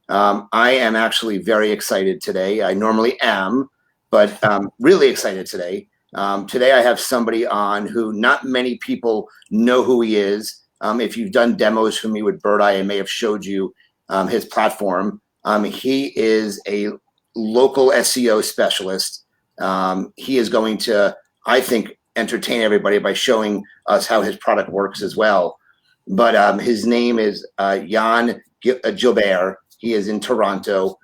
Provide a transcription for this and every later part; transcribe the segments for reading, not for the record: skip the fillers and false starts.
I am actually very excited today. I normally am, but really excited today. Today I have somebody on who not many people know who he is. If you've done demos for me with Bird Eye, I may have showed you his platform. He is a local SEO specialist. He is going to, I think, entertain everybody by showing us how his product works as well. But his name is Gilbert. He is in Toronto.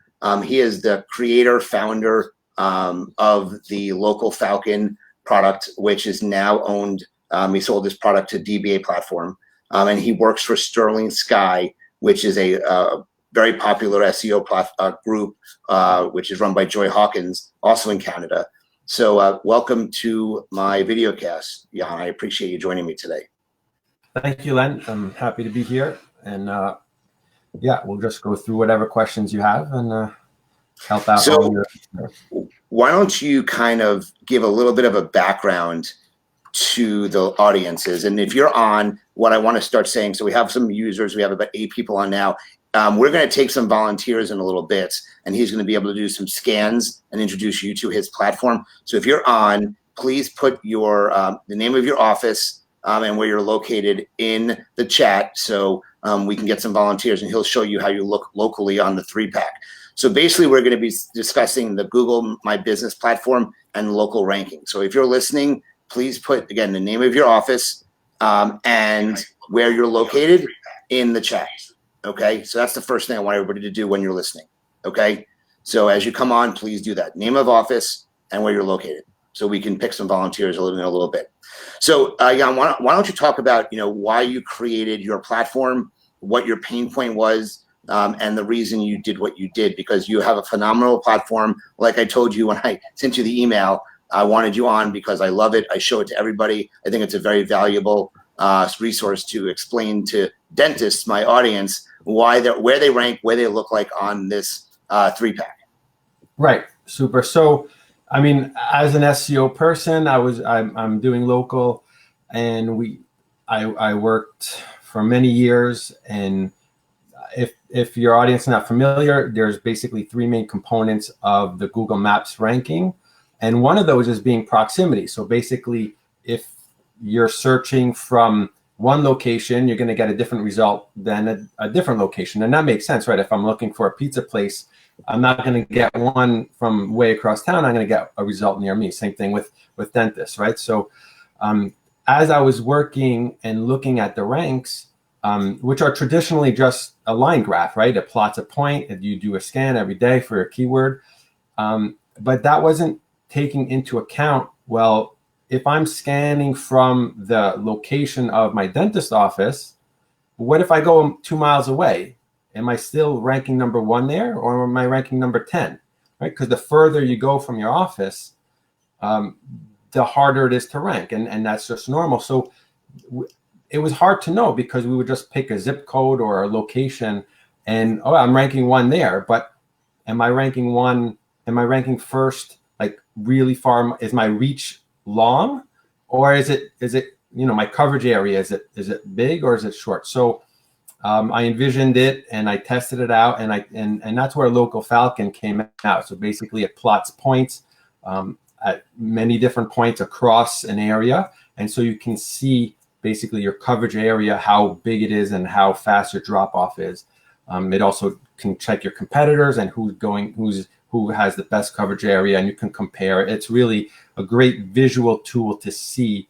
He is the creator, founder of the Local Falcon product, which is now owned. He sold this product to DBA platform. And he works for Sterling Sky, which is a very popular SEO group, which is run by Joy Hawkins, also in Canada. So welcome to my video cast, Jan. I appreciate you joining me today. Thank you, Len. I'm happy to be here. And yeah, we'll just go through whatever questions you have and help out. So why don't you kind of give a little bit of a background to the audiences? And if you're on, what I want to start saying, so we have some users, we have about 8 people on now. We're going to take some volunteers in a little bit, and he's going to be able to do some scans and introduce you to his platform. So if you're on, please put your the name of your office and where you're located in the chat, so we can get some volunteers, and he'll show you how you look locally on the 3-pack. So basically, we're going to be discussing the Google My Business platform and local ranking. So if you're listening, please put, again, the name of your office and where you're located in the chat. Okay, so that's the first thing I want everybody to do when you're listening. Okay, so as you come on, please do that. Name of office and where you're located, so we can pick some volunteers in a little bit. So Jan, why don't you talk about why you created your platform, what your pain point was, and the reason you did what you did, because you have a phenomenal platform. Like I told you when I sent you the email, I wanted you on because I love it. I show it to everybody. I think it's a very valuable resource to explain to dentists, my audience, where they rank, where they look like on this 3-pack. Right, super. So, I mean, as an SEO person, I'm doing local, and I worked for many years. And if your audience is not familiar, there's basically 3 main components of the Google Maps ranking, and one of those is being proximity. So basically, if you're searching from one location, you're going to get a different result than a different location. And that makes sense, right? If I'm looking for a pizza place, I'm not going to get one from way across town. I'm going to get a result near me. Same thing with dentists, right? So as I was working and looking at the ranks, which are traditionally just a line graph, right? It plots a point, and you do a scan every day for a keyword. But that wasn't taking into account, well, if I'm scanning from the location of my dentist office, what if I go 2 miles away? Am I still ranking number 1 there, or am I ranking number 10? Right? Because the further you go from your office, the harder it is to rank, and that's just normal. So it was hard to know, because we would just pick a zip code or a location, and I'm ranking 1 there, but am I ranking 1? Am I ranking first, like really far? Is my reach long, or is it my coverage area, is it big or is it short? So I envisioned it, and I tested it out, and that's where Local Falcon came out. So basically, it plots points at many different points across an area, and so you can see basically your coverage area, how big it is, and how fast your drop off is. It also can check your competitors and who has the best coverage area, and you can compare. It's really a great visual tool to see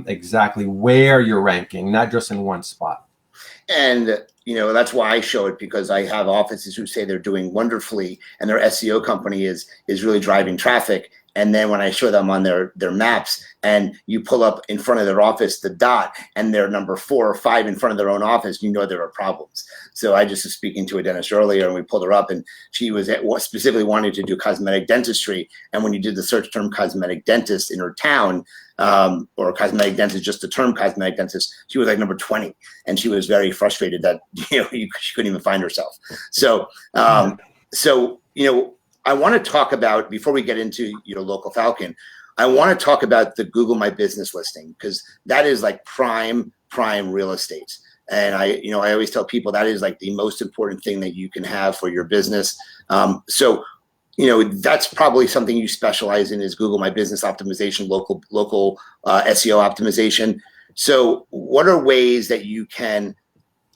exactly where you're ranking, not just in one spot. And that's why I show it, because I have offices who say they're doing wonderfully, and their SEO company is really driving traffic. And then when I show them on their maps, and you pull up in front of their office the dot, and they're number 4 or 5 in front of their own office, there are problems. So I just was speaking to a dentist earlier, and we pulled her up, and she was specifically wanting to do cosmetic dentistry. And when you did the search term cosmetic dentist in her town, or cosmetic dentist, just the term cosmetic dentist, she was like number 20, and she was very frustrated that she couldn't even find herself. So I want to talk about, before we get into Local Falcon, I want to talk about the Google My Business listing, because that is like prime real estate. And I always tell people that is like the most important thing that you can have for your business. So that's probably something you specialize in, is Google My Business optimization, local SEO optimization. So what are ways that you can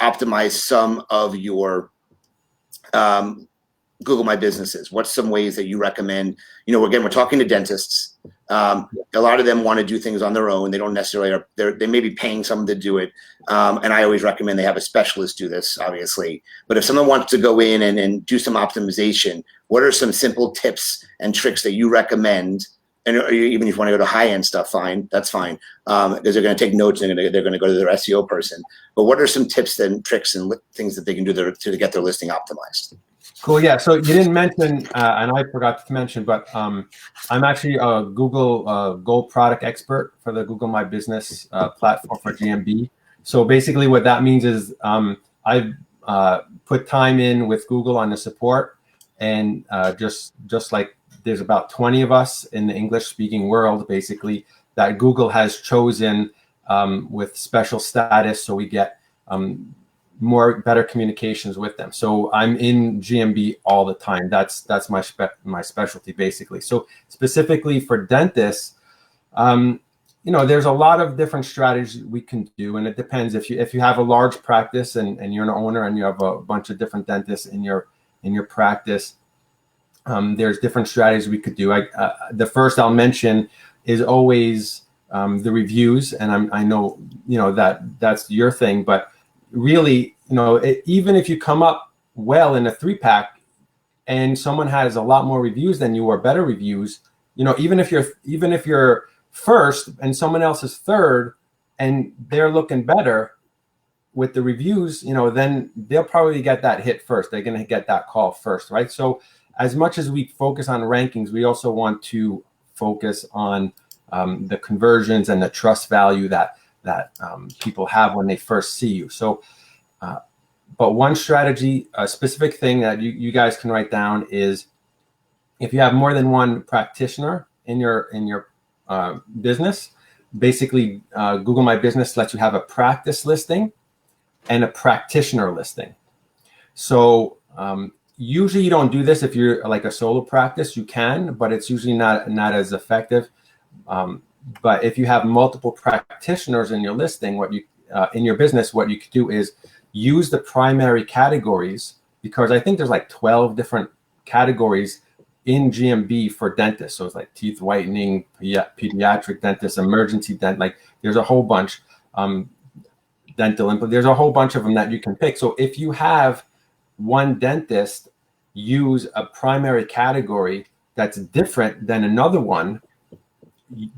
optimize some of your Google My Businesses? What's some ways that you recommend? Again, we're talking to dentists. A lot of them want to do things on their own. They don't necessarily they may be paying someone to do it. And I always recommend they have a specialist do this, obviously. But if someone wants to go in and do some optimization, what are some simple tips and tricks that you recommend? And even if you want to go to high-end stuff, fine, that's fine. Because they're going to take notes and they're going to go to their SEO person. But what are some tips and tricks and things that they can do to get their listing optimized? Cool. Yeah. So you didn't mention, and I forgot to mention, but I'm actually a Google Gold product expert for the Google My Business platform for GMB. So basically what that means is I've put time in with Google on the support, and just like there's about 20 of us in the English speaking world, basically, that Google has chosen with special status. So we get better communications with them. So I'm in GMB all the time. That's my specialty, basically. So specifically for dentists, there's a lot of different strategies we can do, and it depends. If you have a large practice and you're an owner and you have a bunch of different dentists in your practice, there's different strategies we could do. The first I'll mention is always the reviews, and I know that's your thing, but really, even if you come up well in a 3-pack and someone has a lot more reviews than you or better reviews, even if you're first and someone else is third and they're looking better with the reviews, then they'll probably get that hit first. They're going to get that call first, right? So as much as we focus on rankings, we also want to focus on the conversions and the trust value that people have when they first see you. So, but one strategy, a specific thing that you guys can write down is, if you have more than one practitioner in your business, basically Google My Business lets you have a practice listing and a practitioner listing. So usually you don't do this if you're like a solo practice. You can, but it's usually not as effective. But if you have multiple practitioners in your listing, in your business, what you could do is use the primary categories, because I think there's like 12 different categories in GMB for dentists. So it's like teeth whitening, pediatric dentist, emergency dent. Like there's a whole bunch, dental implant. There's a whole bunch of them that you can pick. So if you have one dentist use a primary category that's different than another one,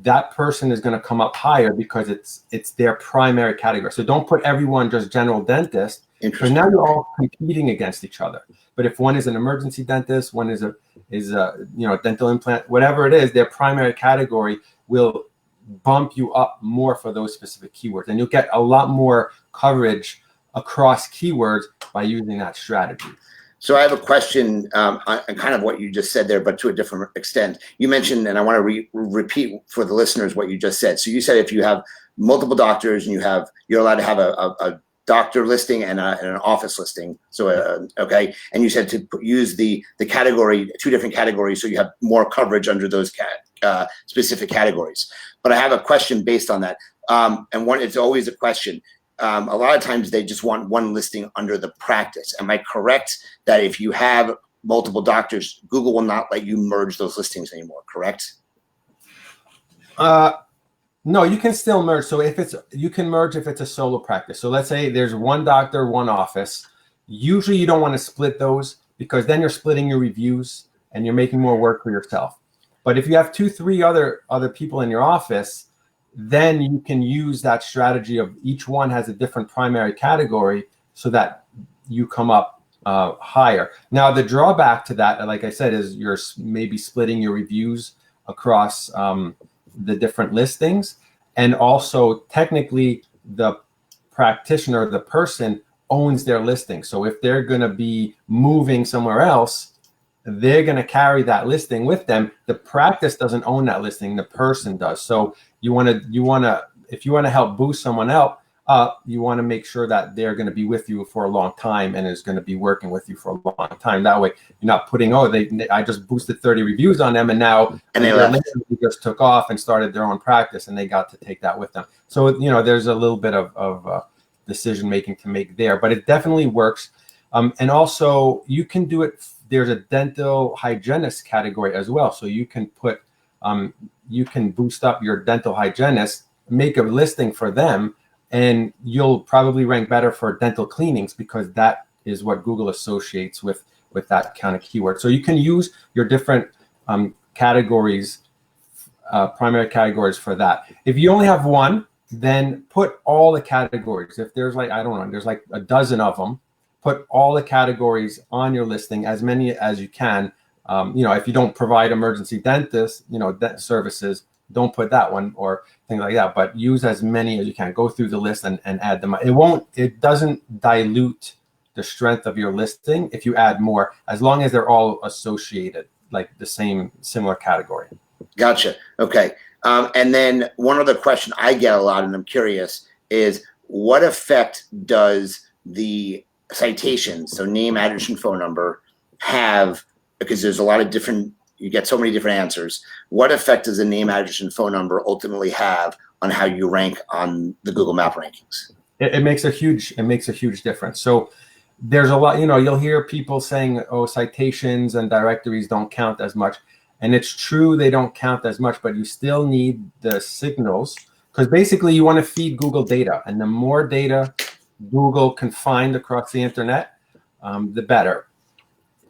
that person is going to come up higher because it's their primary category. So don't put everyone just general dentist, because now you're all competing against each other. But if one is an emergency dentist, one is a dental implant, whatever it is, their primary category will bump you up more for those specific keywords, and you'll get a lot more coverage across keywords by using that strategy. So I have a question on kind of what you just said there, but to a different extent. You mentioned, and I want to repeat for the listeners what you just said. So you said if you have multiple doctors and you're allowed to have a doctor listing and an office listing. So okay, and you said to use the category, 2 different categories, so you have more coverage under those specific categories. But I have a question based on that, and it's always a question. A lot of times they just want one listing under the practice. Am I correct that if you have multiple doctors, Google will not let you merge those listings anymore, correct? No, you can still merge. So you can merge if it's a solo practice. So let's say there's one doctor, one office. Usually you don't want to split those, because then you're splitting your reviews and you're making more work for yourself. But if you have 2-3 other people in your office, then you can use that strategy of each one has a different primary category, so that you come up higher. Now, the drawback to that, like I said, is you're maybe splitting your reviews across the different listings. And also, technically, the practitioner, the person, owns their listing. So if they're going to be moving somewhere else, they're going to carry that listing with them. The practice doesn't own that listing, the person does. So if you want to help boost someone else, up, you want to make sure that they're going to be with you for a long time and is going to be working with you for a long time. That way, you're not putting, I just boosted 30 reviews on them, and now they left. they just took off and started their own practice, and they got to take that with them. So, there's a little bit of decision making to make there, but it definitely works. And also, you can do it. There's a dental hygienist category as well. So you can put, you can boost up your dental hygienist, make a listing for them, and you'll probably rank better for dental cleanings, because that is what Google associates with that kind of keyword. So you can use your different categories, primary categories for that. If you only have one, then put all the categories. If there's there's like a dozen of them, put all the categories on your listing, as many as you can. If you don't provide emergency dentist, services, don't put that one or things like that, but use as many as you can. Go through the list and add them. It doesn't dilute the strength of your listing if you add more, as long as they're all associated, like the same similar category. Gotcha. Okay. And then one other question I get a lot, and I'm curious, is what effect does the citations, so name, address, and phone number, have? Because there's a lot of different, you get so many different answers. What effect does the name, address, and phone number ultimately have on how you rank on the Google Map rankings? It makes a huge difference. So there's a lot, you'll hear people saying, oh, citations and directories don't count as much. And it's true, they don't count as much, but you still need the signals, because basically you want to feed Google data. And the more data Google can find across the internet, the better.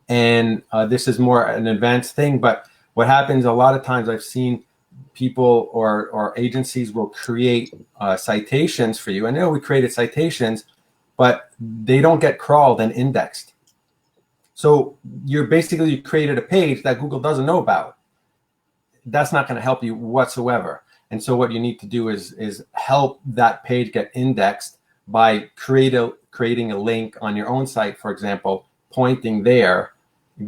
And this is more an advanced thing, but what happens a lot of times, I've seen people or agencies will create citations for you, and we created citations, but they don't get crawled and indexed. So you created a page that Google doesn't know about. That's not going to help you whatsoever. And so what you need to do is help that page get indexed by creating a link on your own site, for example, pointing there.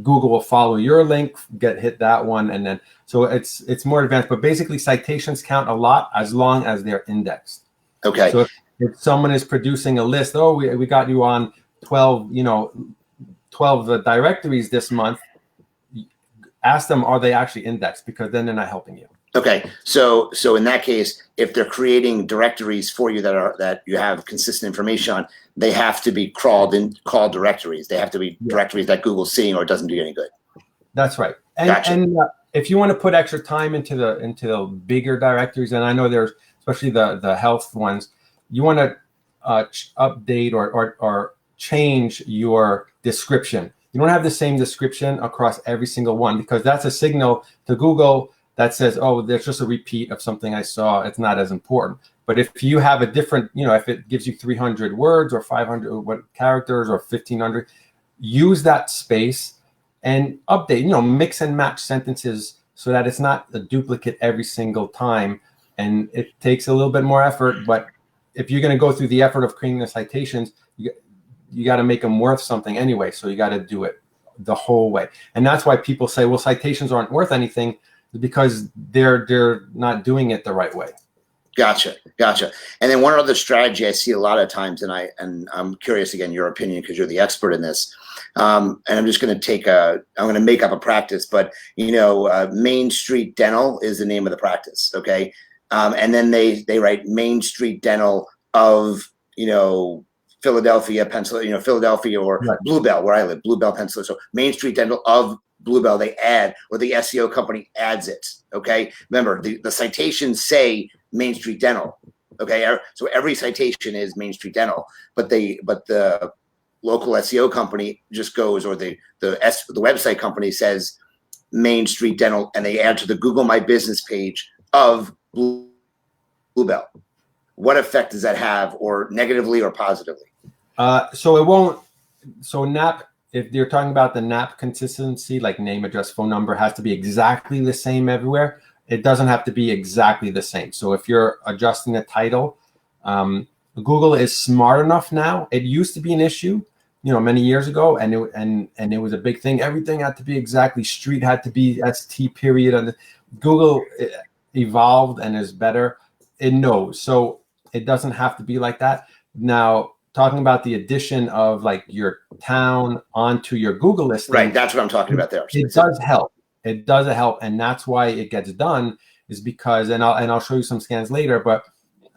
Google will follow your link, hit that one, and then so it's more advanced. But basically, citations count a lot as long as they're indexed. Okay. So if someone is producing a list, we got you on 12 directories this month, ask them, are they actually indexed? Because then they're not helping you. Okay, so in that case, if they're creating directories for you that you have consistent information on, they have to be called directories. They have to be directories that Google's seeing, or it doesn't do you any good. That's right. And, gotcha. And if you want to put extra time into the bigger directories, and I know there's especially the health ones, you want to update or change your description. You don't have the same description across every single one, because that's a signal to Google that says, oh, there's just a repeat of something I saw. It's not as important. But if you have a different, if it gives you 300 words or 500 characters or 1,500, use that space and update, mix and match sentences so that it's not a duplicate every single time. And it takes a little bit more effort. But if you're going to go through the effort of creating the citations, you got to make them worth something anyway. So you got to do it the whole way. And that's why people say, well, citations aren't worth anything, because they're not doing it the right way. Gotcha. And then one other strategy I see a lot of times, and I'm curious, again, your opinion, because you're the expert in this. And I'm just going to make up a practice, but Main Street Dental is the name of the practice. Okay. And then they write Main Street Dental of, Philadelphia, Pennsylvania, Philadelphia, or right. Bluebell, where I live, Bluebell, Pennsylvania. So Main Street Dental of Bluebell, they add, or the SEO company adds it. Okay. Remember, the citations say Main Street Dental. Okay. So every citation is Main Street Dental, but the local SEO company just goes, or the website company says Main Street Dental, and they add to the Google My Business page of Bluebell. What effect does that have, or negatively or positively? So it won't. So NAP, if you're talking about the NAP consistency, like name, address, phone number, has to be exactly the same everywhere. It doesn't have to be exactly the same. So if you're adjusting the title, Google is smart enough now. It used to be an issue, many years ago, and it was a big thing. Everything had to be exactly. Street had to be ST period. And Google evolved and is better. It knows. So It doesn't have to be like that. Now, talking about the addition of like your town onto your Google listing. Right. That's what I'm talking about there. It does help. It does help. And that's why it gets done, is because, and I'll show you some scans later, but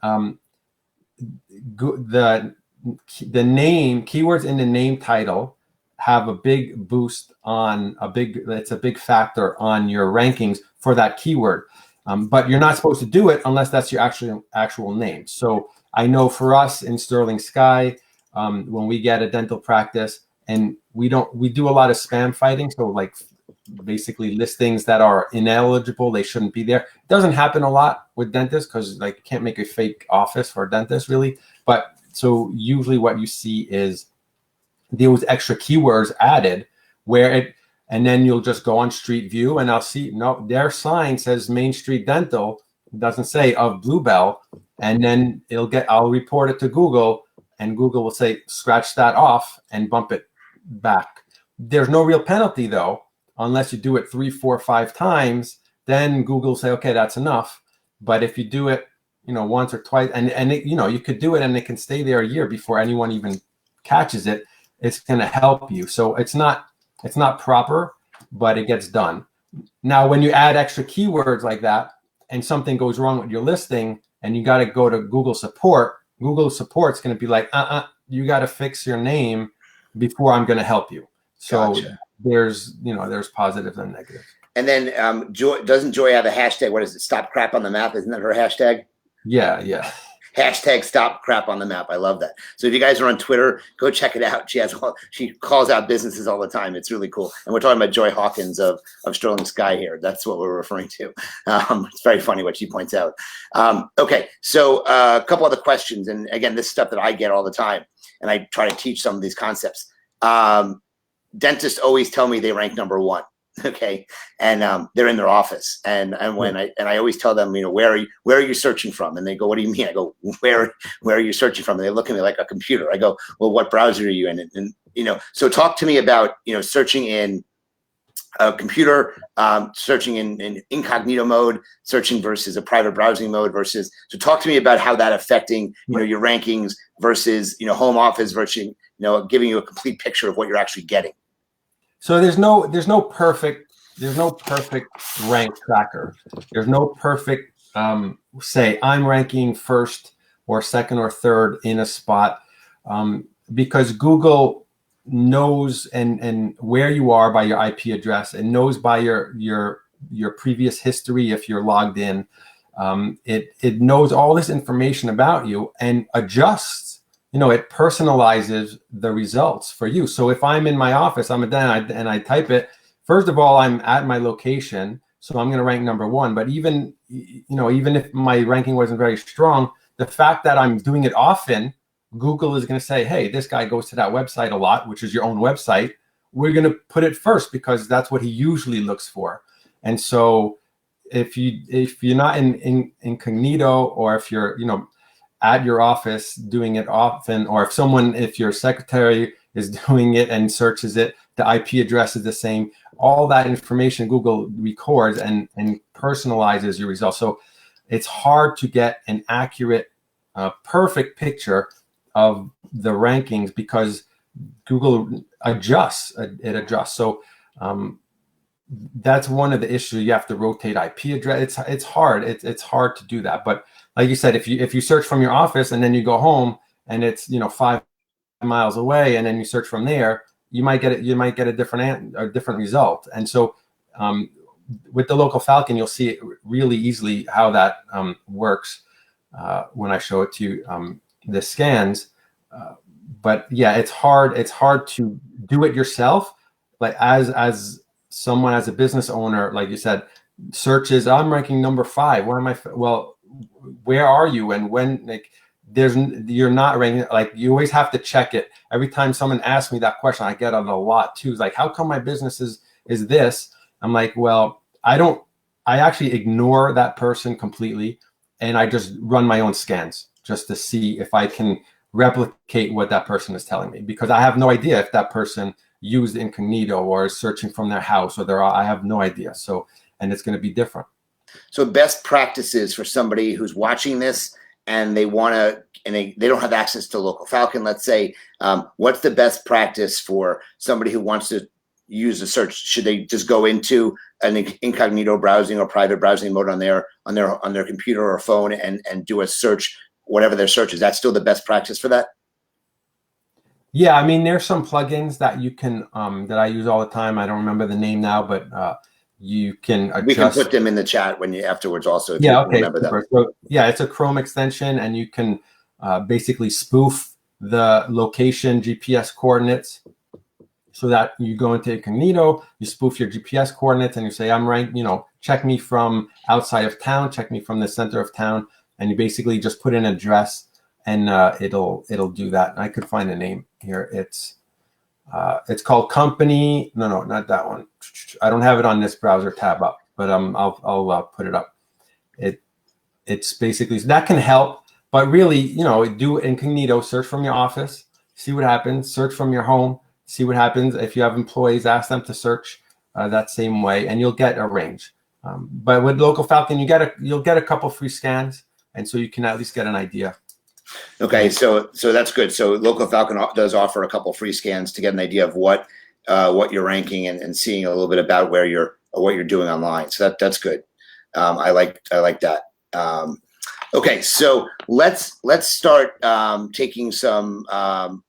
the name, keywords in the name title have a big boost on it's a big factor on your rankings for that keyword. But you're not supposed to do it unless that's your actual name. So I know for us in Sterling Sky, when we get a dental practice, and we do a lot of spam fighting. So like basically listings that are ineligible, they shouldn't be there. It doesn't happen a lot with dentists because like you can't make a fake office for a dentist really. But so usually what you see is those extra keywords added and then you'll just go on Street View and I'll see, no, their sign says Main Street Dental. It doesn't say of Bluebell. And then I'll report it to Google and Google will say, scratch that off and bump it back. There's no real penalty though, unless you do it 3, 4, 5 times, then Google will say, okay, that's enough. But if you do it, once or twice, and it, you could do it and it can stay there a year before anyone even catches it, it's going to help you. So it's not proper, but it gets done. Now, when you add extra keywords like that and something goes wrong with your listing and you got to go to Google support support's going to be like, you got to fix your name before I'm going to help you. So Gotcha. There's positives and negatives. And then doesn't Joy have a hashtag? What is it? Stop crap on the map. Isn't that her hashtag? Yeah. Hashtag stop crap on the map. I love that. So if you guys are on Twitter, go check it out. She calls out businesses all the time. It's really cool. And we're talking about Joy Hawkins of Sterling Sky here. That's what we're referring to. It's very funny what she points out. Okay, so a couple other questions. And again, this is stuff that I get all the time. And I try to teach some of these concepts. Dentists always tell me they rank number 1. Okay. And they're in their office. And when I always tell them, where are you searching from? And they go, what do you mean? I go, where are you searching from? And they look at me like a computer. I go, well, what browser are you in? And so talk to me about, searching in a computer, searching in incognito mode, searching versus a private browsing mode so talk to me about how that affecting, your rankings versus, home office versus, giving you a complete picture of what you're actually getting. So there's no perfect rank tracker. There's no perfect say I'm ranking first or second or third in a spot, because Google knows and where you are by your IP address and knows by your previous history if you're logged in. It knows all this information about you and adjusts. It personalizes the results for you. So if I'm in my office, I'm a dentist, and I type it, first of all, I'm at my location, so I'm going to rank number 1. But even if my ranking wasn't very strong, the fact that I'm doing it often, Google is going to say, hey, this guy goes to that website a lot, which is your own website. We're going to put it first because that's what he usually looks for. And so if you're not in incognito, or if you're, at your office doing it often, or if your secretary is doing it and searches it, the IP address is the same, all that information Google records and personalizes your results. So it's hard to get an accurate, perfect picture of the rankings because Google adjusts. So that's one of the issues. You have to rotate IP address. It's hard. It's hard to do that. But like you said, if you search from your office and then you go home and it's 5 miles away, and then you search from there, you might get a different result. And so with the Local Falcon, you'll see it really easily how that works when I show it to you, the scans. But yeah, it's hard to do it yourself. Like as someone, as a business owner, like you said, searches, I'm ranking number 5. Where am I? Well, where are you? And when, like, you're not ranking, like, you always have to check it. Every time someone asks me that question, I get it a lot too. It's like, how come my business is this? I'm like, well, I actually ignore that person completely. And I just run my own scans just to see if I can replicate what that person is telling me, because I have no idea if that person used incognito or is searching from their house or I have no idea. So, and it's going to be different. So best practices for somebody who's watching this and they want to, and they don't have access to Local Falcon, let's say, what's the best practice for somebody who wants to use a search? Should they just go into an incognito browsing or private browsing mode on their computer or phone and do a search, whatever their search is? That's still the best practice for that? Yeah, I mean, there's some plugins that you can that I use all the time. I don't remember the name now, but you can adjust. We can put them in the chat when you afterwards also. If Yeah, you okay, remember them. So yeah, it's a Chrome extension, and you can basically spoof the location GPS coordinates, so that you go into incognito, you spoof your GPS coordinates, and you say, I'm right, check me from outside of town, check me from the center of town, and you basically just put in an address, and it'll do that. And I could find a name here. It's called Company. No, not that one. I don't have it on this browser tab up, but I'll put it up. It's basically, that can help, but really, do incognito, search from your office, see what happens, search from your home, see what happens. If you have employees, ask them to search that same way, and you'll get a range. But with Local Falcon, you'll get a couple free scans, and so you can at least get an idea. Okay, so that's good. So Local Falcon does offer a couple free scans to get an idea of what you're ranking and seeing a little bit about what you're doing online. So that's good. I like that. Okay, so let's start taking some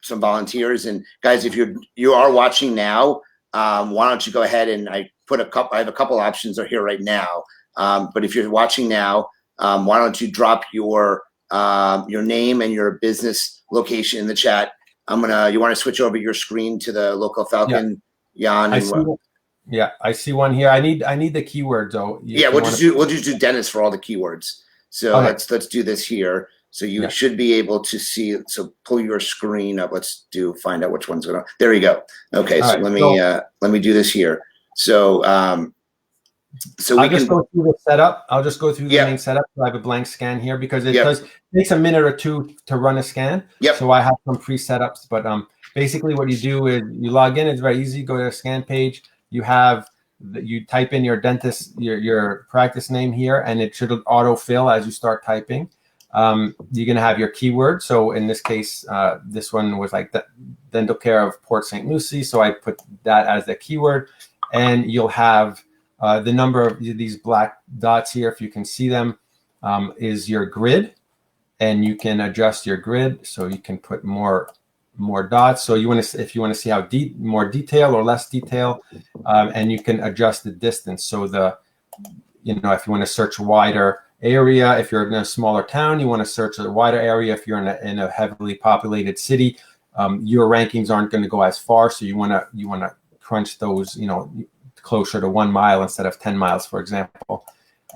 volunteers. And guys, if you are watching now, why don't you go ahead and I have a couple options are here right now. But if you're watching now, why don't you drop your name and your business location in the chat. You want to switch over your screen to the Local Falcon, Jan? I see one here. I need the keywords though. We'll just do Dennis for all the keywords. So okay. Let's do this here. So you should be able to see. So pull your screen up. Find out which one's going to. There you go. Okay, so let me do this here. So I'll just go through the setup. I'll just go through the main setup. So I have a blank scan here because it takes a minute or two to run a scan. So I have some pre-setups, but basically what you do is you log in. It's very easy. Go to a scan page. You type in your dentist, your practice name here, and it should autofill as you start typing. You're going to have your keyword. So in this case, this one was like the dental care of Port St. Lucie. So I put that as the keyword, and you'll have the number of these black dots here, if you can see them, is your grid, and you can adjust your grid so you can put more dots. So if you want to see how more detail or less detail, and you can adjust the distance. So if you want to search wider area, if you're in a smaller town, you want to search a wider area. If you're in a heavily populated city, your rankings aren't going to go as far. So you want to crunch those, closer to 1 mile instead of 10 miles, for example.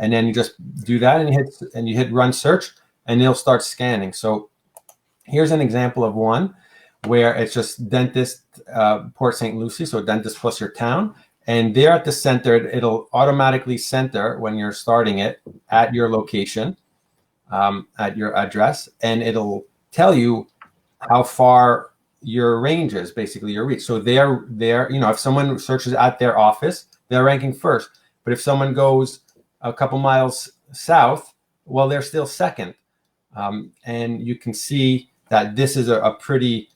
And then you just do that and you hit run search, and it'll start scanning. So here's an example of one where it's just dentist, Port St. Lucie, so dentist plus your town. And there at the center, it'll automatically center when you're starting it at your location, at your address, and it'll tell you how far your range is, basically your reach. So they're if someone searches at their office, they're ranking first. But if someone goes a couple miles south, well, they're still second. And you can see that this is a pretty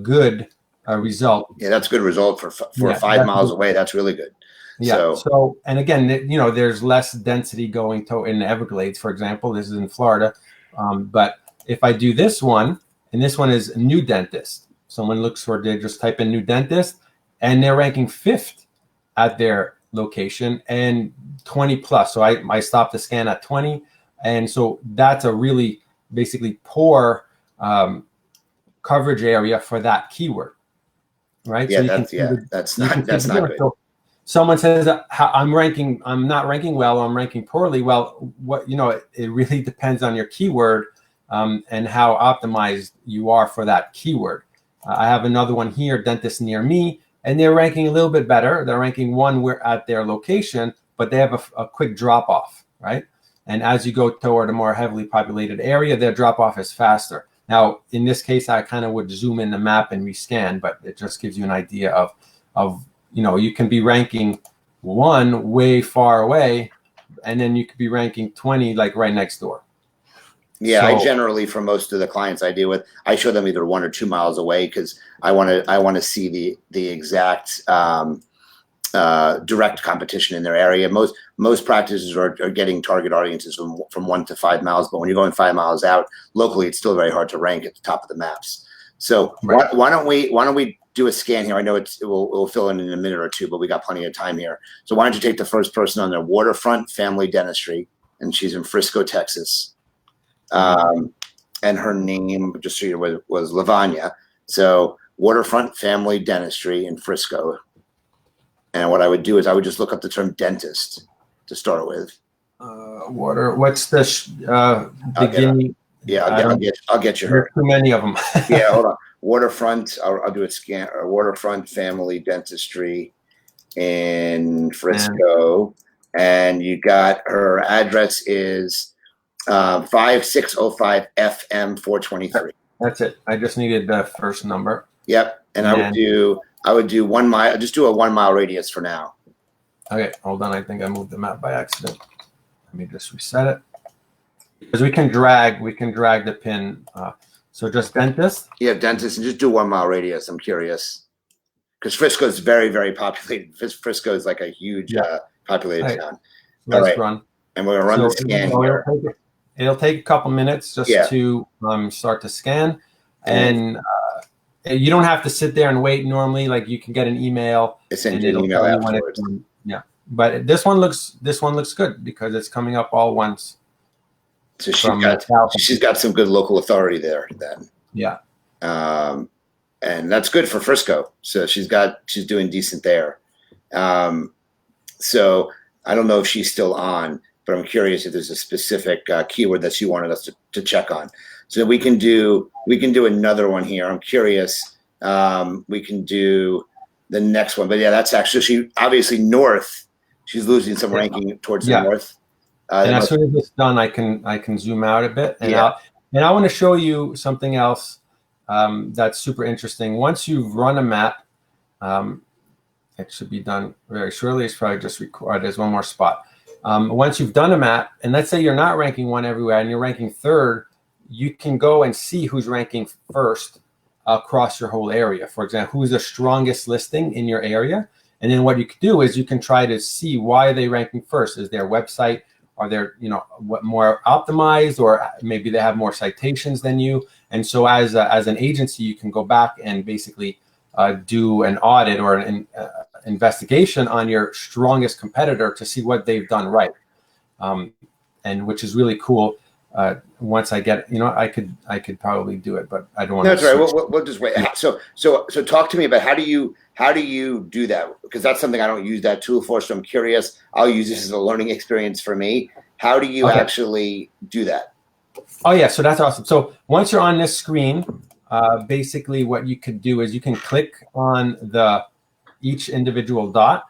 good result. Yeah, that's a good result for 5 miles away. That's really good. Yeah. So and again, there's less density going in the Everglades, for example. This is in Florida. But if I do this one, and this one is new dentist. Someone they just type in new dentist, and they're ranking 5th at their location and 20 plus. So I stopped the scan at 20. And so that's a really basically poor coverage area for that keyword, right? Yeah, so that's not good. So someone says, I'm not ranking well, or I'm ranking poorly. Well, it really depends on your keyword and how optimized you are for that keyword. I have another one here, dentist near me, and they're ranking a little bit better. They're ranking 1 at their location, but they have a quick drop off, right? And as you go toward a more heavily populated area, their drop off is faster. Now, in this case, I kind of would zoom in the map and rescan, but it just gives you an idea of you can be ranking 1 way far away, and then you could be ranking 20 like right next door. Yeah, I So generally, for most of the clients I deal with, I show them either 1 or 2 miles away because I want to see the exact direct competition in their area. Most practices are getting target audiences from 1 to 5 miles, but when you're going 5 miles out locally, it's still very hard to rank at the top of the maps. So right. why don't we do a scan here? I know it will fill in a minute or two, but we got plenty of time here. So why don't you take the first person on there, Waterfront Family Dentistry, and she's in Frisco, Texas. And her name, just so you know, was Lavanya. So Waterfront Family Dentistry in Frisco. And what I would do is I would just look up the term dentist to start with. What's the beginning? Yeah, I'll get you her. There's too many of them. Yeah, hold on. Waterfront. I'll do a scan. Waterfront Family Dentistry in Frisco, and you got her address is 5605 FM 423. That's it. I just needed the first number. Yep, and I would do 1 mile. Just do a 1 mile radius for now. Okay, hold on. I think I moved the map by accident. Let me just reset it. Because we can drag the pin. So just dentist. Yeah, dentist, and just do 1 mile radius. I'm curious because Frisco is very, very populated. Frisco is like a huge populated town. Let's run. And we're gonna run the scan here. It'll take a couple minutes just to start to scan, and you don't have to sit there and wait. Normally, like you can get an email. Send you an email afterwards. Yeah, but this one looks good because it's coming up all once. So she's got some good local authority there then. Yeah. And that's good for Frisco. So she's doing decent there. So I don't know if she's still on, but I'm curious if there's a specific keyword that she wanted us to check on. So we can do another one here. I'm curious. We can do the next one, but yeah, that's actually she obviously north. She's losing some ranking towards the north. And as soon as it's done, I can zoom out a bit, and I want to show you something else that's super interesting. Once you've run a map, it should be done very shortly. It's probably just record. There's one more spot. Once you've done a map, and let's say you're not ranking one everywhere, and you're ranking third, you can go and see who's ranking first across your whole area. For example, who's the strongest listing in your area, and then what you can do is you can try to see why are they ranking first. Is their website? Are they, what more optimized, or maybe they have more citations than you? And so as an agency, you can go back and basically do an audit or an investigation on your strongest competitor to see what they've done right. And which is really cool. Once I get, I could probably do it, but I don't want to. That's right. We'll just wait. So talk to me about how do you do that? Because that's something I don't use that tool for. So I'm curious. I'll use this as a learning experience for me. How do you actually do that? Oh yeah, so that's awesome. So once you're on this screen, basically what you could do is you can click on each individual dot,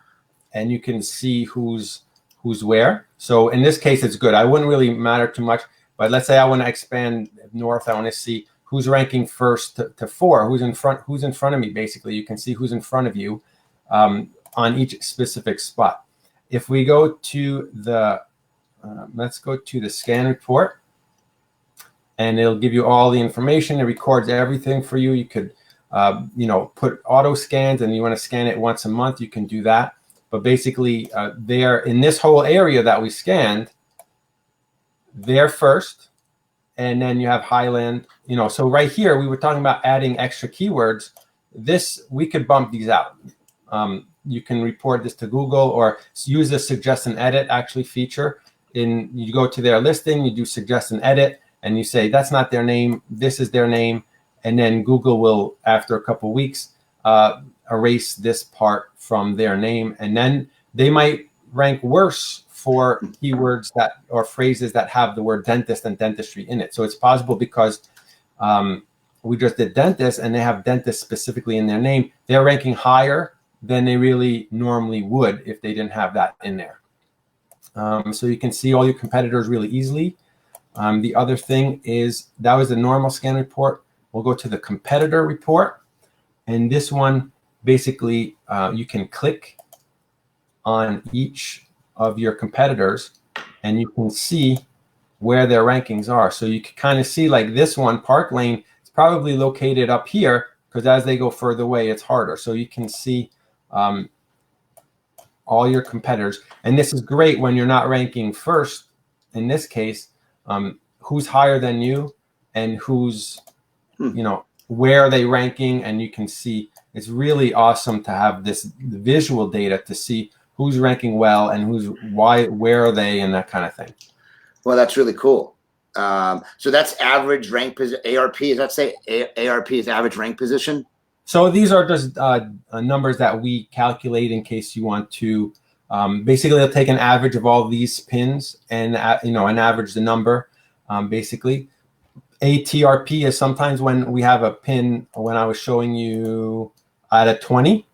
and you can see who's where. So in this case, it's good. I wouldn't really matter too much. But let's say I want to expand north. I want to see who's ranking first to 4, who's in front of me. Basically, you can see who's in front of you on each specific spot. If we go to let's go to the scan report, and it'll give you all the information. It records everything for you. You could, put auto scans, and you want to scan it once a month, you can do that. But basically, they're in this whole area that we scanned. They're first, and then you have Highland. So right here we were talking about adding extra keywords. This, we could bump these out. You can report this to Google or use the suggest and edit actually feature. You go to their listing, you do suggest and edit, and you say that's not their name, this is their name, and then Google will, after a couple of weeks, erase this part from their name, and then they might rank worse for keywords or phrases that have the word dentist and dentistry in it. So it's possible because we just did dentist and they have dentist specifically in their name. They're ranking higher than they really normally would if they didn't have that in there. So you can see all your competitors really easily. The other thing is that was the normal scan report. We'll go to the competitor report. And this one, basically, you can click on each of your competitors, and you can see where their rankings are. So you can kind of see like this one, Park Lane, is probably located up here because as they go further away, it's harder. So you can see all your competitors. And this is great when you're not ranking first, in this case, who's higher than you and who's, you know, where are they ranking, and you can see it's really awesome to have this visual data to see who's ranking well and who's where are they, and that kind of thing. Well, that's really cool. So that's average rank position. ARP, does that say ARP is average rank position? So these are just numbers that we calculate in case you want to. Basically, they'll take an average of all these pins and and average the number. Basically, ATRP is sometimes when we have a pin. When I was showing you at a 20,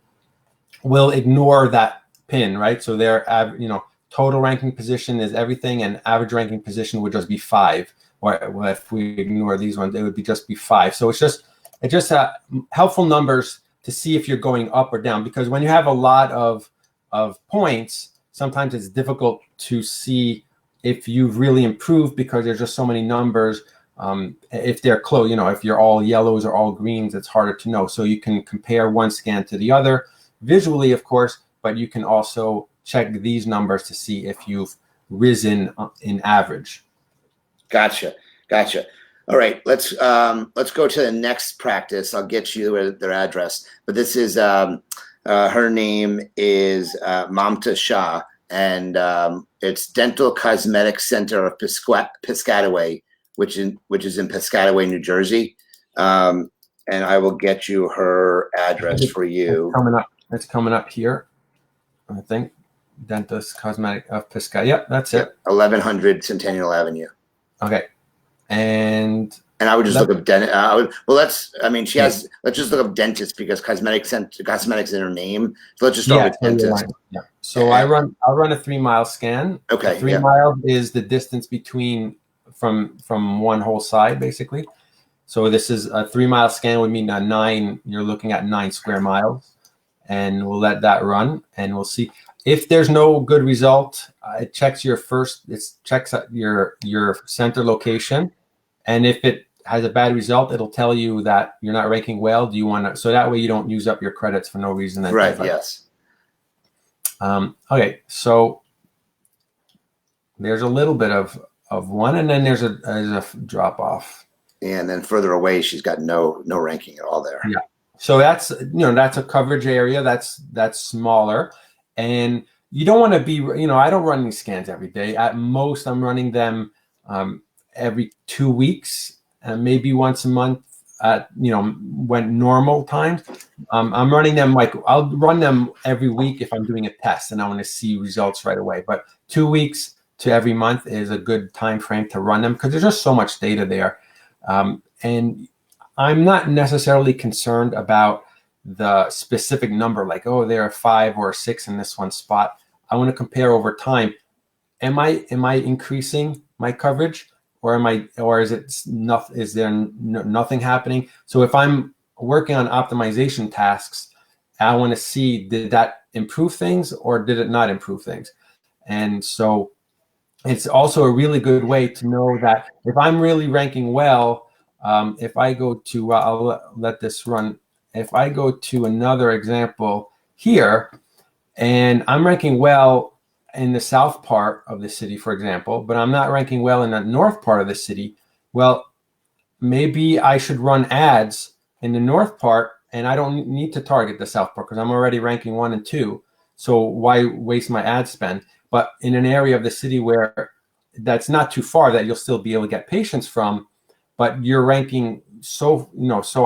we'll ignore that pin, right? So their total ranking position is everything, and average ranking position would just be 5. Or if we ignore these ones, it would just be 5. So it's just helpful numbers to see if you're going up or down, because when you have a lot of points, sometimes it's difficult to see if you've really improved because there's just so many numbers. If they're close, if you're all yellows or all greens, it's harder to know. So you can compare one scan to the other visually, of course, but you can also check these numbers to see if you've risen in average. Gotcha. All right, let's go to the next practice. I'll get you their address, but this is her name is Mamta Shah, and it's Dental Cosmetic Center of Piscataway, which is in Piscataway, New Jersey. And I will get you her address for you. It's coming up here, I think. Dentist Cosmetic of Piscataway. Yep, that's it. 1100 Centennial Avenue. Okay. And I would just look up dentist. Let's just look up dentist because cosmetics in her name. So let's just start with dentist. Yeah. So I'll run a 3-mile scan. Okay. 3 miles is the distance from one whole side, basically. So this is a 3-mile scan would mean you're looking at 9 square miles, and we'll let that run, and we'll see. If there's no good result, it checks checks your center location, and if it has a bad result, it'll tell you that you're not ranking well. Do you want to? So that way you don't use up your credits for no reason. Right. Yes. Okay. So there's a little bit of one, and then there's a drop off. And then further away, she's got no ranking at all there. Yeah. So that's a coverage area that's smaller. And you don't want to be, I don't run these scans every day. At most, I'm running them every 2 weeks, and maybe once a month at, when normal times. I'm running them I'll run them every week if I'm doing a test and I want to see results right away. But 2 weeks to every month is a good time frame to run them because there's just so much data there. And I'm not necessarily concerned about the specific number, like, oh, there are 5 or 6 in this one spot. I want to compare over time. Am I increasing my coverage, or is there nothing happening? So if I'm working on optimization tasks, I want to see, did that improve things or did it not improve things? And so it's also a really good way to know that if I'm really ranking well, if I go to, I'll let this run. If I go to another example here, and I'm ranking well in the south part of the city, for example, but I'm not ranking well in the north part of the city, well, maybe I should run ads in the north part, and I don't need to target the south part because I'm already ranking 1 and 2. So why waste my ad spend? But in an area of the city where that's not too far that you'll still be able to get patients from, but you're ranking so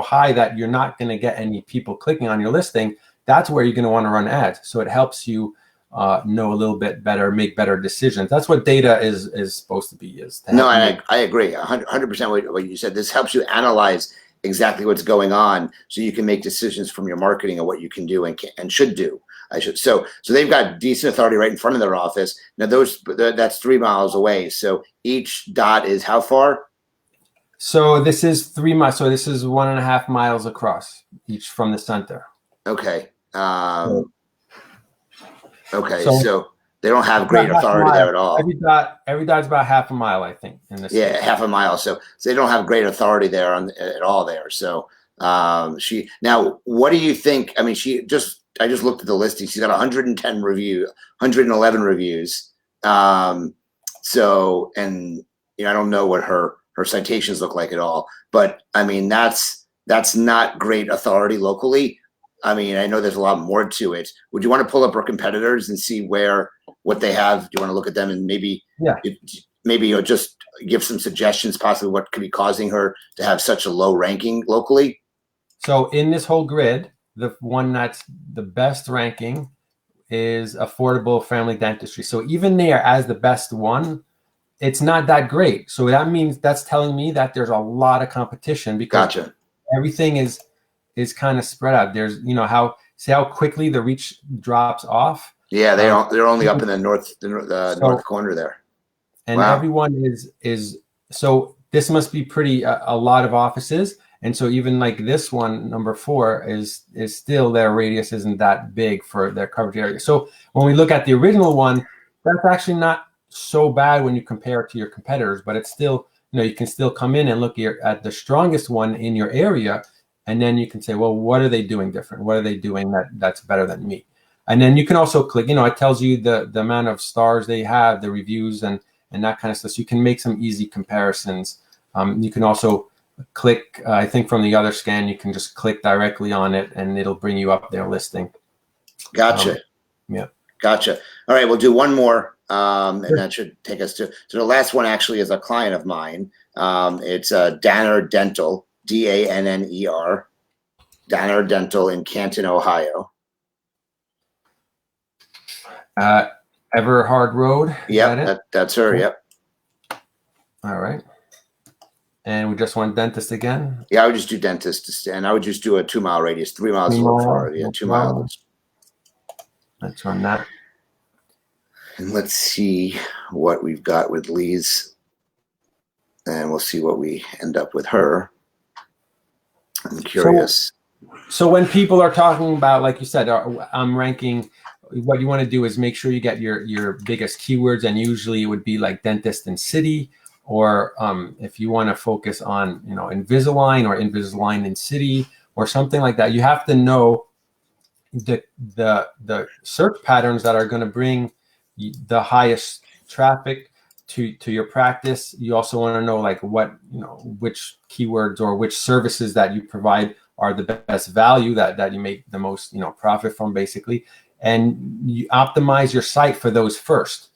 high that you're not going to get any people clicking on your listing, that's where you're going to want to run ads. So it helps you know a little bit better, make better decisions. That's what data is supposed to be. I agree 100% what you said. This helps you analyze exactly what's going on, so you can make decisions from your marketing and what you can do and should do. So they've got decent authority right in front of their office. Now that's 3 miles away. So each dot is how far? So this is 3 miles. So this is 1.5 miles across each from the center. Okay. So They don't have great About half a authority there mile. at all. Every dot's about half a mile, I think, in this Yeah, case. half a mile. So they don't have great authority there at all there. So now, what do you think? I mean, I just looked at the listing. She's got 111 reviews. So, and I don't know what her citations look like at all, but I mean, that's not great authority locally. I mean, I know there's a lot more to it. Would you want to pull up our competitors and see what they have? Do you want to look at them and maybe you'll just give some suggestions, possibly what could be causing her to have such a low ranking locally? So in this whole grid, the one that's the best ranking is Affordable Family Dentistry. So even there as the best one, it's not that great. So that's telling me that there's a lot of competition because everything is kind of spread out. There's, see how quickly the reach drops off. Yeah, they're only up in the north corner there. And everyone is so this must be pretty a lot of offices. And so even like this one, number 4, is still their radius isn't that big for their coverage area. So when we look at the original one, that's actually not so bad when you compare it to your competitors, but it's still, you can still come in and look at the strongest one in your area. And then you can say, well, what are they doing different? What are they doing that's better than me? And then you can also click, it tells you the amount of stars they have, the reviews and that kind of stuff. So you can make some easy comparisons. You can also click, I think from the other scan, you can just click directly on it and it'll bring you up their listing. Gotcha. Gotcha. All right, we'll do one more. And that should take us to the last one actually is a client of mine. It's Danner Dental, Danner, Danner Dental in Canton, Ohio. Everhard Road. Yep, that's her. Cool. Yep. All right. And we just want dentist again? Yeah, I would just do dentist, and I would just do a 2 mile radius. 3 miles is a little far. Yeah, 2 miles. Let's run that. And let's see what we've got with Lee's, and we'll see what we end up with her. I'm curious. So when people are talking about, like you said, I'm ranking, what you want to do is make sure you get your biggest keywords, and usually it would be like dentist and city, or if you want to focus on, Invisalign or Invisalign in city or something like that, you have to know the search patterns that are going to bring the highest traffic to your practice. You also want to know like which keywords or which services that you provide are the best value that you make the most profit from, basically, and you optimize your site for those first.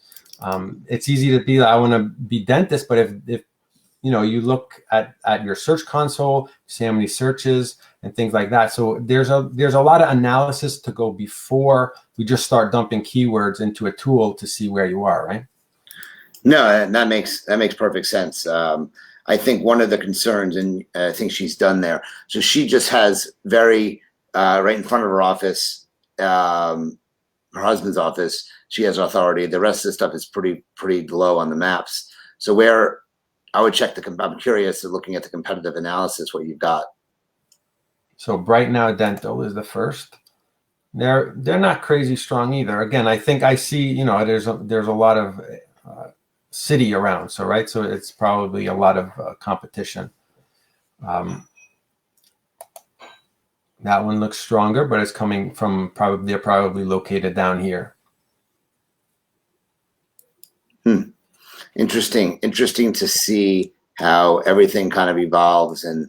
It's easy to be like, I want to be dentist, but if you look at your search console, see how many searches and things like that. So there's a lot of analysis to go before we just start dumping keywords into a tool to see where you are, right? No, that makes perfect sense. I think one of the concerns, and I think she's done there. So she just has very right in front of her office, her husband's office. She has authority. The rest of the stuff is pretty low on the maps. So where I would check I'm curious looking at the competitive analysis, what you've got. So Bright Now Dental is the first. They're not crazy strong either. Again, I think I see, there's a lot of city around. So, right. So it's probably a lot of competition. That one looks stronger, but it's coming from they're probably located down here. Interesting to see how everything kind of evolves and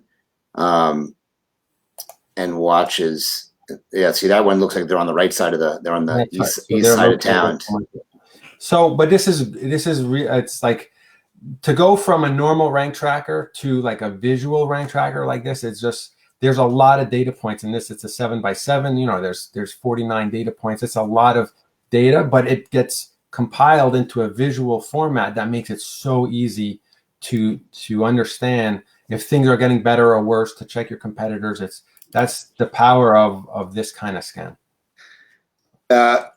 watches. Yeah, see, that one looks like they're on the right side they're on the east side of town. So, but it's like to go from a normal rank tracker to like a visual rank tracker like this. It's just, there's a lot of data points in this. It's a 7x7, there's 49 data points. It's a lot of data, but it gets compiled into a visual format that makes it so easy to understand if things are getting better or worse, to check your competitors. That's the power of this kind of scan.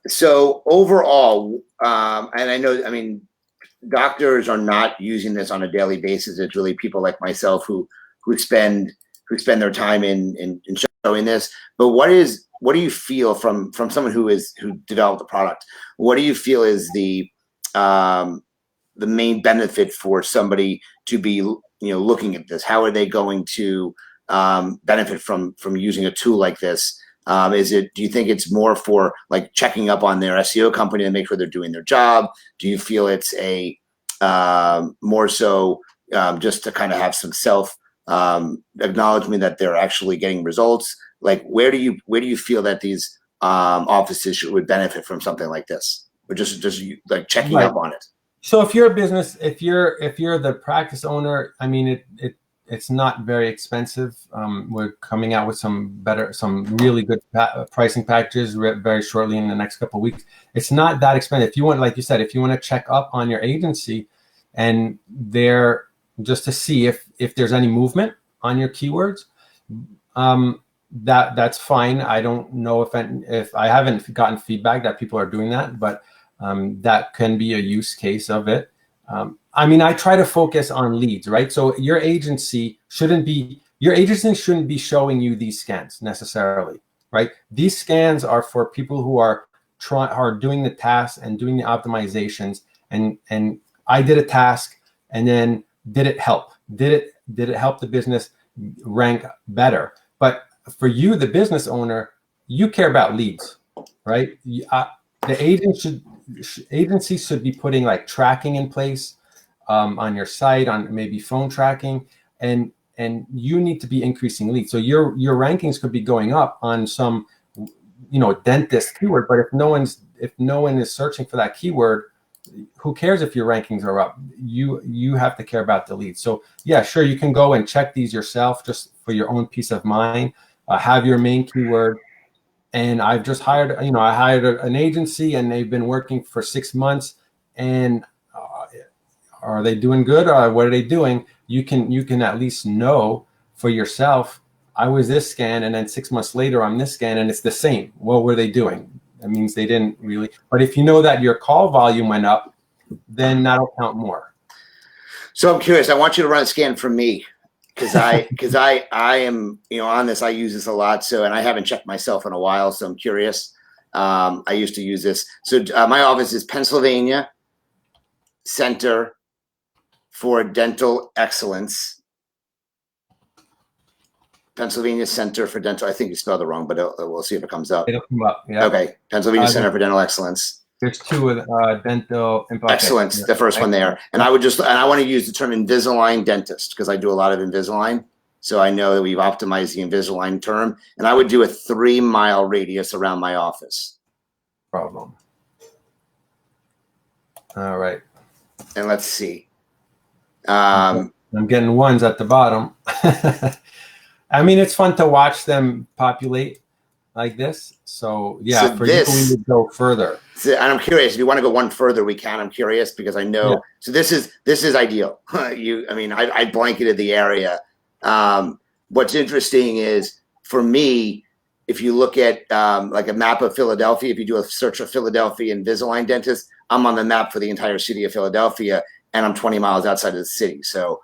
So overall, and I know, doctors are not using this on a daily basis. It's really people like myself who spend their time in showing this. But what is what do you feel from someone who developed the product? What do you feel is the main benefit for somebody to be looking at this? How are they going to benefit from using a tool like this? Do you think it's more for like checking up on their SEO company to make sure they're doing their job? Do you feel it's a more so just to kind of have some self acknowledgement that they're actually getting results? Like, where do you feel that these offices would benefit from something like this, or just like checking up on it? So if you're a business, if you're the practice owner, I mean, it's not very expensive. We're coming out with some really good pricing packages very shortly in the next couple of weeks. It's not that expensive. If you want, like you said, if you want to check up on your agency and they're just to see if there's any movement on your keywords, that's fine. I don't know if I haven't gotten feedback that people are doing that, but that can be a use case of it. I mean, I try to focus on leads, right? So your agency shouldn't be showing you these scans necessarily, right? These scans are for people who are doing the tasks and doing the optimizations. And I did a task, and then did it help? Did it help the business rank better? But for you, the business owner, you care about leads, right? The agency should be putting like tracking in place on your site, on maybe phone tracking, and you need to be increasing leads. So your rankings could be going up on some, dentist keyword, but if no one is searching for that keyword, who cares if your rankings are up? You have to care about the leads. So yeah, sure, you can go and check these yourself just for your own peace of mind. Have your main keyword. And I've just hired, I hired an agency, and they've been working for 6 months. And are they doing good, or what are they doing? You can at least know for yourself. I was this scan, and then 6 months later I'm this scan, and it's the same. What were they doing? That means they didn't really. But if you know that your call volume went up, then that'll count more. So I'm curious. I want you to run a scan for me. Because I am on this. I use this a lot. So, and I haven't checked myself in a while. So I'm curious. I used to use this. So my office is Pennsylvania Center for Dental Excellence. Pennsylvania Center for Dental. I think you spelled it wrong, but we'll see if it comes up. It'll come up. Yeah. Okay. Pennsylvania Center for Dental Excellence. There's two with dental excellence. The first excellence. One there, and I want to use the term Invisalign dentist because I do a lot of Invisalign, so I know that we've optimized the Invisalign term, and I would do a 3-mile radius around my office. Problem. All right. And let's see. I'm getting ones at the bottom. I mean, it's fun to watch them populate like this. So yeah, so for you, we would go further. So, and I'm curious, if you want to go one further, we can. I'm curious because I know. Yeah. So this is ideal. I blanketed the area. What's interesting is for me, if you look at like a map of Philadelphia, if you do a search of Philadelphia Invisalign dentist, I'm on the map for the entire city of Philadelphia, and I'm 20 miles outside of the city. So,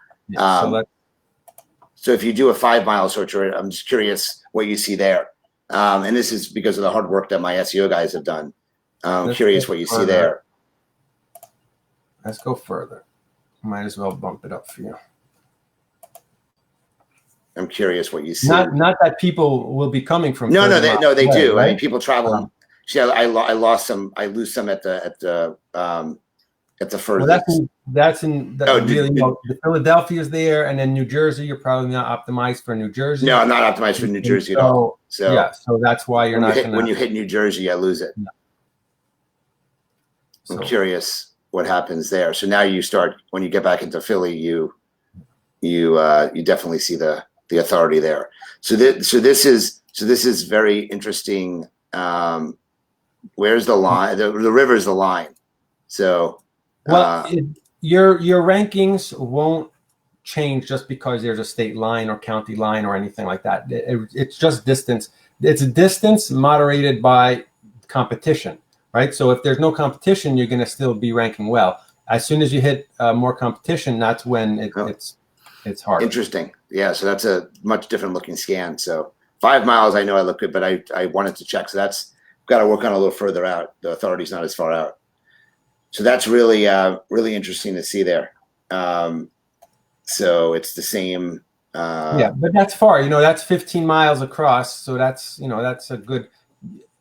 so if you do a 5-mile search, I'm just curious what you see there. And this is because of the hard work that my SEO guys have done. I'm curious what you see there. Let's go further. Might as well bump it up for you. I'm curious what you see. Not that people will be coming from. No, they do. Right? I mean, people travel. See, I lost some. I lose some at the furthest. Well, the Philadelphia is there, and then New Jersey. You're probably not optimized for New Jersey. No, I'm not optimized for New Jersey at all. So yeah, so that's why you're not. When you hit New Jersey, I lose it. No. I'm curious what happens there. So now you start when you get back into Philly, you definitely see the authority there. So this is very interesting. Where's the line? The river is the line. So your rankings won't change just because there's a state line or county line or anything like that. It's just distance. It's a distance moderated by competition. Right. So if there's no competition, you're going to still be ranking well. As soon as you hit more competition, that's when it's hard. Interesting. Yeah. So that's a much different looking scan. So 5 miles, I know I look good, but I wanted to check. So that's got to work on a little further out. The authority's not as far out. So that's really, really interesting to see there. So it's the same. Yeah, but that's far, that's 15 miles across. So that's, that's a good,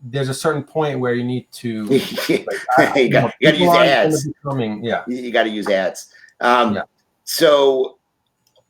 there's a certain point where you need to, you got to use ads. You got to use ads. So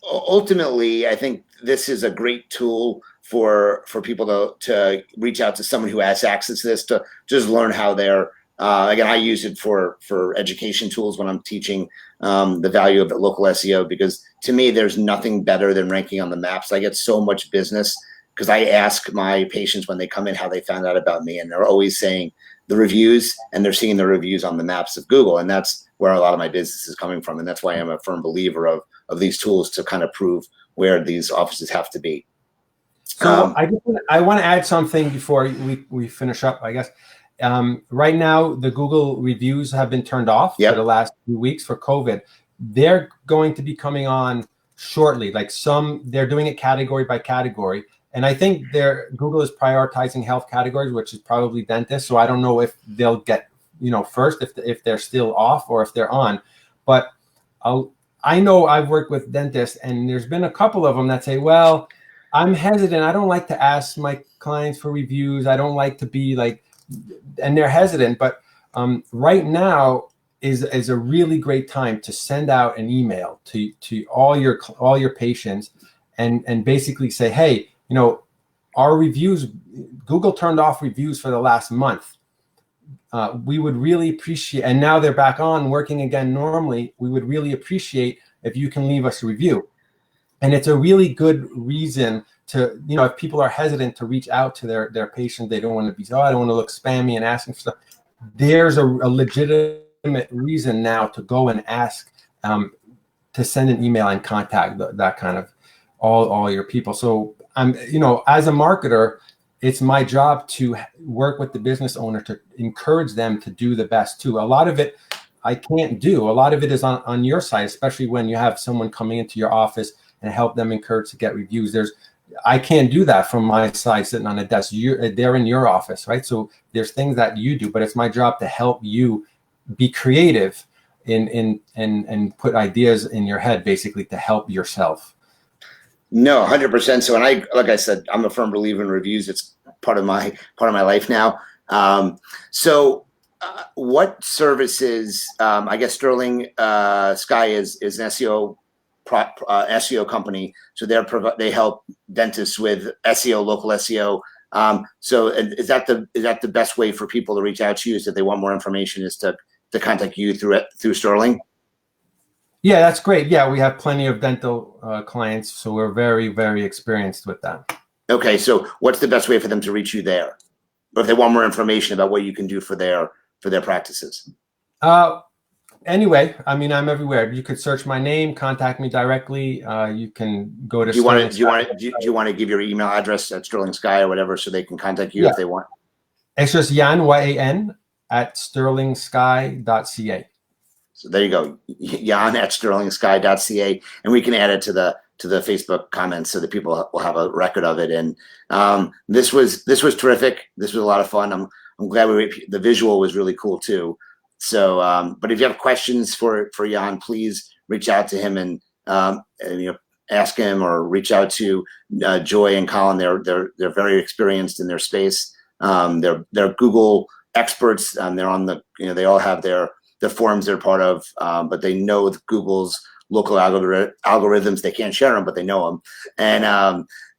ultimately, I think this is a great tool for people to reach out to someone who has access to this, to just learn how they're, again, I use it for education tools when I'm teaching the value of local SEO, because to me, there's nothing better than ranking on the maps. I get so much business because I ask my patients when they come in how they found out about me, and they're always saying the reviews, and they're seeing the reviews on the maps of Google, and that's where a lot of my business is coming from, and that's why I'm a firm believer of these tools to kind of prove where these offices have to be. So I want to add something before we finish up, I guess. Right now, the Google reviews have been turned off for the last few weeks for COVID. They're going to be coming on shortly. Like they're doing it category by category. And I think Google is prioritizing health categories, which is probably dentists. So I don't know if they'll get, first if they're still off or if they're on. But I know I've worked with dentists, and there's been a couple of them that say, well, I'm hesitant. I don't like to ask my clients for reviews. I don't like to be like, and they're hesitant. But right now is a really great time to send out an email to all your patients and basically say, hey, our reviews, Google turned off reviews for the last month. We would really appreciate, and now they're back on working again normally. We would really appreciate if you can leave us a review. And it's a really good reason to, if people are hesitant to reach out to their patient, they don't want to be, I don't want to look spammy and asking for stuff. There's a legitimate reason now to go and ask, to send an email and contact that kind of all your people. So as a marketer, it's my job to work with the business owner to encourage them to do the best too. A lot of it I can't do. A lot of it is on your side, especially when you have someone coming into your office and help them encourage to get reviews. I can't do that from my side sitting on a desk. They're in your office, right? So there's things that you do, but it's my job to help you be creative and put ideas in your head, basically to help yourself. No, 100%. So, like I said, I'm a firm believer in reviews. It's part of my life now. What services? I guess Sterling Sky is an SEO SEO company. So they help dentists with SEO, local SEO. So is that the best way for people to reach out to you? Is that they want more information? Is to contact you through Sterling? Yeah, that's great. Yeah, we have plenty of dental clients, so we're very, very experienced with that. Okay, so what's the best way for them to reach you there? Or if they want more information about what you can do for their practices? Anyway, I mean, I'm everywhere. You could search my name, contact me directly. You can go to. Do you want to give your email address at Sterling Sky or whatever, so they can contact you if they want? It's just Yan, YAN, at sterlingsky.ca. So there you go, Jan at sterlingsky.ca, and we can add it to the Facebook comments so that people will have a record of it. And this was terrific. This was a lot of fun. I'm glad the visual was really cool too. So, but if you have questions for Jan, please reach out to him and ask him, or reach out to Joy and Colin. They're very experienced in their space. They're Google experts. They're on they all have their forums they're part of, but they know Google's local algorithms. They can't share them, but they know them. And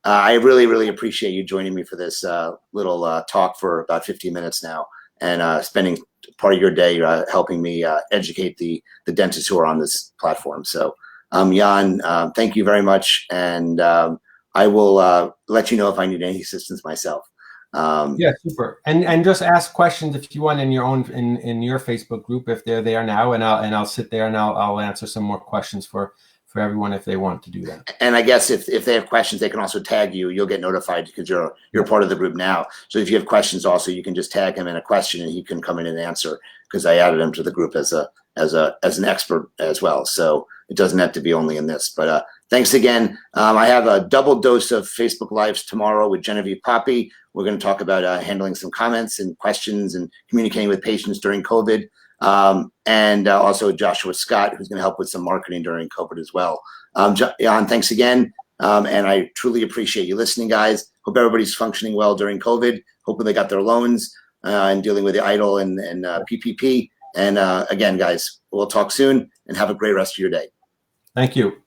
I really, really appreciate you joining me for this little talk for about 15 minutes now, and spending part of your day helping me educate the dentists who are on this platform. So Jan, thank you very much. And I will let you know if I need any assistance myself. Yeah, super. And just ask questions if you want in your own in your Facebook group if they're there now, and I'll sit there and I'll answer some more questions for everyone if they want to do that. And I guess if they have questions, they can also tag you. You'll get notified because you're part of the group now. So if you have questions, also you can just tag him in a question and he can come in and answer, because I added him to the group as an expert as well. So it doesn't have to be only in this. But thanks again. I have a double dose of Facebook Lives tomorrow with Genevieve Poppy. We're going to talk about handling some comments and questions and communicating with patients during COVID. And also Joshua Scott, who's going to help with some marketing during COVID as well. Jan, thanks again. And I truly appreciate you listening, guys. Hope everybody's functioning well during COVID. Hopefully they got their loans and dealing with the EIDL and PPP. And again, guys, we'll talk soon and have a great rest of your day. Thank you.